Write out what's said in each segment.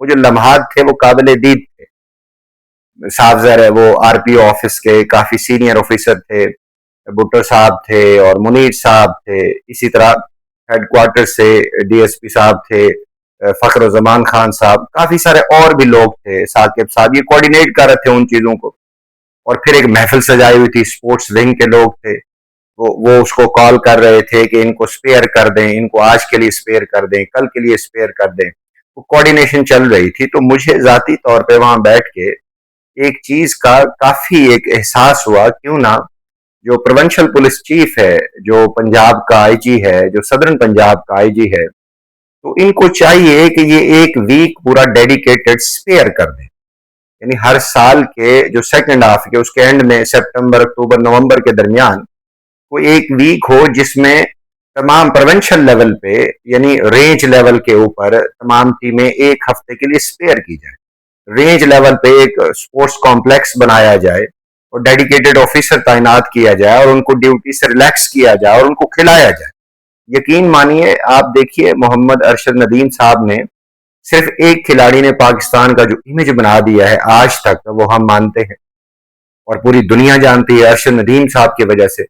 وہ جو لمحات تھے وہ قابل دید تھے. صاف ظاہر ہے وہ آر پی او آفس کے کافی سینئر آفیسر تھے, بھٹو صاحب تھے اور منیر صاحب تھے, اسی طرح ہیڈ کوارٹر سے ڈی ایس پی صاحب تھے, فخر الزمان خان صاحب, کافی سارے اور بھی لوگ تھے, ثاقب صاحب, یہ کوارڈینیٹ کر رہے تھے ان چیزوں کو. اور پھر ایک محفل سجائی ہوئی تھی, اسپورٹس ونگ کے لوگ تھے, وہ اس کو کال کر رہے تھے کہ ان کو سپیئر کر دیں, ان کو آج کے لیے سپیئر کر دیں, کل کے لیے سپیئر کر دیں. وہ کوارڈینیشن چل رہی تھی. تو مجھے ذاتی طور پہ وہاں بیٹھ کے ایک چیز کا کافی ایک احساس ہوا, کیوں نہ جو پروونشل پولیس چیف ہے, جو پنجاب کا آئی جی ہے, جو صدرن پنجاب کا آئی جی ہے, تو ان کو چاہیے کہ یہ ایک ویک پورا ڈیڈیکیٹڈ سپیئر کر دیں. یعنی ہر سال کے جو سیکنڈ ہاف کے اس کے اینڈ میں سپٹمبر, اکتوبر, نومبر کے درمیان کوئی ایک ویک ہو جس میں تمام پروونشل لیول پہ یعنی رینج لیول کے اوپر تمام ٹیمیں ایک ہفتے کے لیے سپیئر کی جائے. رینج لیول پہ ایک سپورٹس کمپلیکس بنایا جائے اور ڈیڈیکیٹڈ آفیسر تعینات کیا جائے اور ان کو ڈیوٹی سے ریلیکس کیا جائے اور ان کو کھلایا جائے. یقین مانیے, آپ دیکھیے محمد ارشد ندیم صاحب نے صرف ایک کھلاڑی نے پاکستان کا جو امیج بنا دیا ہے آج تک, وہ ہم مانتے ہیں اور پوری دنیا جانتی ہے ارشد ندیم صاحب کی وجہ سے.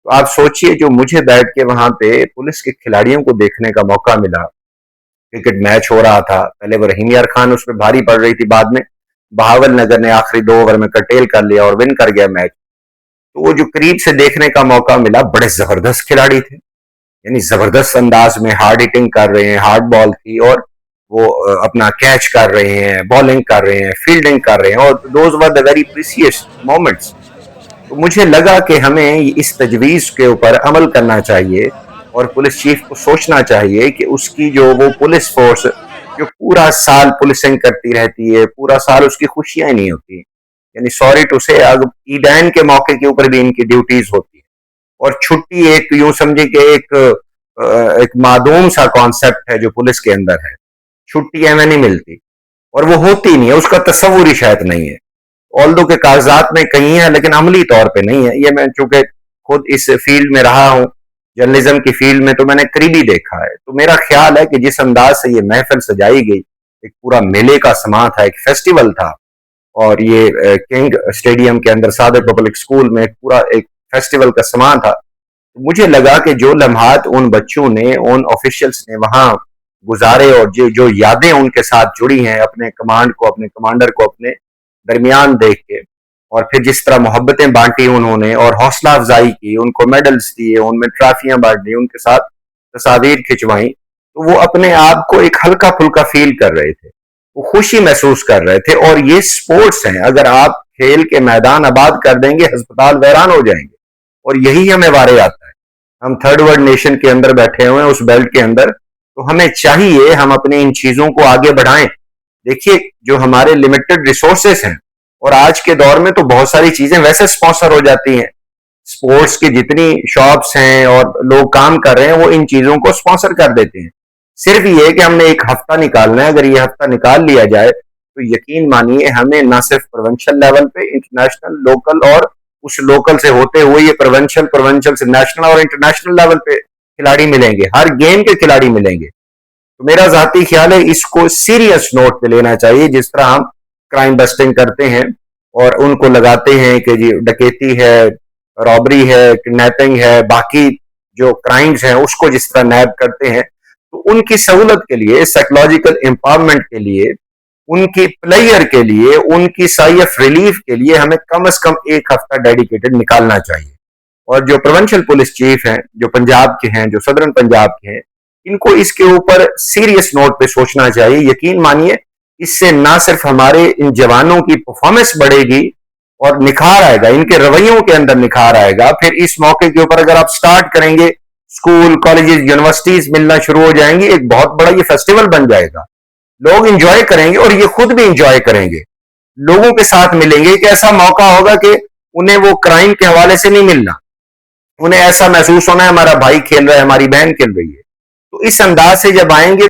تو آپ سوچئے جو مجھے بیٹھ کے وہاں پہ پولیس کے کھلاڑیوں کو دیکھنے کا موقع ملا, کرکٹ میچ ہو رہا تھا, پہلے وہ رحیم یار خان اس پہ بھاری پڑ رہی تھی, بعد میں بہاول نگر نے آخری 2 اوور میں کرٹیل کر لیا اور ون کر گیا میچ. تو وہ جو قریب سے دیکھنے کا موقع ملا, بڑے زبردست کھلاڑی تھے, یعنی زبردست انداز میں ہارڈ ہٹنگ کر رہے ہیں, ہارڈ بال تھی, اور وہ اپنا کیچ کر رہے ہیں, بالنگ کر رہے ہیں, فیلڈنگ کر رہے ہیں, اور those were the very precise moments. تو مجھے لگا کہ ہمیں اس تجویز کے اوپر عمل کرنا چاہیے اور پولیس چیف کو سوچنا چاہیے کہ اس کی جو وہ پولیس فورس جو پورا سال پولیسنگ کرتی رہتی ہے, پورا سال اس کی خوشیاں ہی نہیں ہوتی, یعنی سوری ٹو سے عیدین کے موقع کے اوپر بھی ان کی ڈیوٹیز ہوتی ہے, اور چھٹی ایک یوں سمجھے کہ ایک معدوم سا کانسیپٹ ہے جو پولیس کے اندر ہے. چھٹی ہمیں نہیں ملتی اور وہ ہوتی نہیں ہے, اس کا تصور ہی شاید نہیں ہے. آلدو کے کاغذات میں کہیں ہے لیکن عملی طور پہ نہیں ہے. یہ میں چونکہ خود اس فیلڈ میں رہا ہوں, جرنلزم کی فیلڈ میں, تو میں نے قریبی دیکھا ہے. تو میرا خیال ہے کہ جس انداز سے یہ محفل سجائی گئی, ایک پورا میلے کا سما تھا, ایک فیسٹیول تھا, اور یہ کنگ اسٹیڈیم کے اندر صادق پبلک سکول میں ایک پورا ایک فیسٹیول کا سما تھا. مجھے لگا کہ جو لمحات ان بچوں نے, ان آفیشلز نے وہاں گزارے, اور جو یادیں ان کے ساتھ جڑی ہیں اپنے کمانڈ کو, اپنے کمانڈر کو اپنے درمیان دیکھ کے, اور پھر جس طرح محبتیں بانٹی انہوں نے اور حوصلہ افزائی کی, ان کو میڈلز دیے, ان میں ٹرافیاں بانٹ دی, ان کے ساتھ تصاویر کھنچوائیں, تو وہ اپنے آپ کو ایک ہلکا پھلکا فیل کر رہے تھے, وہ خوشی محسوس کر رہے تھے. اور یہ سپورٹس ہیں, اگر آپ کھیل کے میدان آباد کر دیں گے, ہسپتال ویران ہو جائیں گے, اور یہی ہمیں وارے آتا ہے. ہم تھرڈ ورلڈ نیشن کے اندر بیٹھے ہوئے ہیں, اس بیلٹ کے اندر, تو ہمیں چاہیے ہم اپنے ان چیزوں کو آگے بڑھائیں. دیکھیے جو ہمارے لمیٹڈ ریسورسز ہیں, اور آج کے دور میں تو بہت ساری چیزیں ویسے سپانسر ہو جاتی ہیں, سپورٹس کی جتنی شاپس ہیں اور لوگ کام کر رہے ہیں وہ ان چیزوں کو سپانسر کر دیتے ہیں. صرف یہ کہ ہم نے ایک ہفتہ نکالنا ہے, اگر یہ ہفتہ نکال لیا جائے تو یقین مانیے ہمیں نہ صرف پروونشل لیول پہ, انٹرنیشنل, لوکل, اور اس لوکل سے ہوتے ہوئے یہ پروونشل سے نیشنل اور انٹرنیشنل لیول پہ کھلاڑی ملیں گے, ہر گیم کے کھلاڑی ملیں گے. تو میرا ذاتی خیال ہے اس کو سیریس نوٹ پہ لینا چاہیے, جس طرح ہم کرائم بسٹنگ کرتے ہیں اور ان کو لگاتے ہیں کہ جی ڈکیتی ہے, رابری ہے, کڈنیپنگ ہے, باقی جو کرائمز ہیں اس کو جس طرح نیب کرتے ہیں, تو ان کی سہولت کے لیے, سائیکولوجیکل امپاورمنٹ کے لیے, ان کی پلیئر کے لیے, ان کی سائی آف ریلیف کے لیے ہمیں کم از کم ایک ہفتہ ڈیڈیکیٹڈ نکالنا چاہیے. اور جو پروونشل پولیس چیف ہیں, جو پنجاب کے ہیں, جو صدرن پنجاب کے ہیں, ان کو اس کے اوپر سیریس نوٹ پہ سوچنا چاہیے. یقین مانیے اس سے نہ صرف ہمارے ان جوانوں کی پرفارمنس بڑھے گی اور نکھار آئے گا, ان کے رویوں کے اندر نکھار آئے گا. پھر اس موقع کے اوپر اگر آپ سٹارٹ کریں گے, اسکول, کالجز, یونیورسٹیز ملنا شروع ہو جائیں گی, ایک بہت بڑا یہ فیسٹیول بن جائے گا. لوگ انجوائے کریں گے اور یہ خود بھی انجوائے کریں گے, لوگوں کے ساتھ ملیں گے. ایک ایسا موقع ہوگا کہ انہیں وہ کرائم کے حوالے سے نہیں ملنا, انہیں ایسا محسوس ہونا ہے ہمارا بھائی کھیل رہا ہے, ہماری بہن کھیل رہی ہے. تو اس انداز سے جب آئیں گے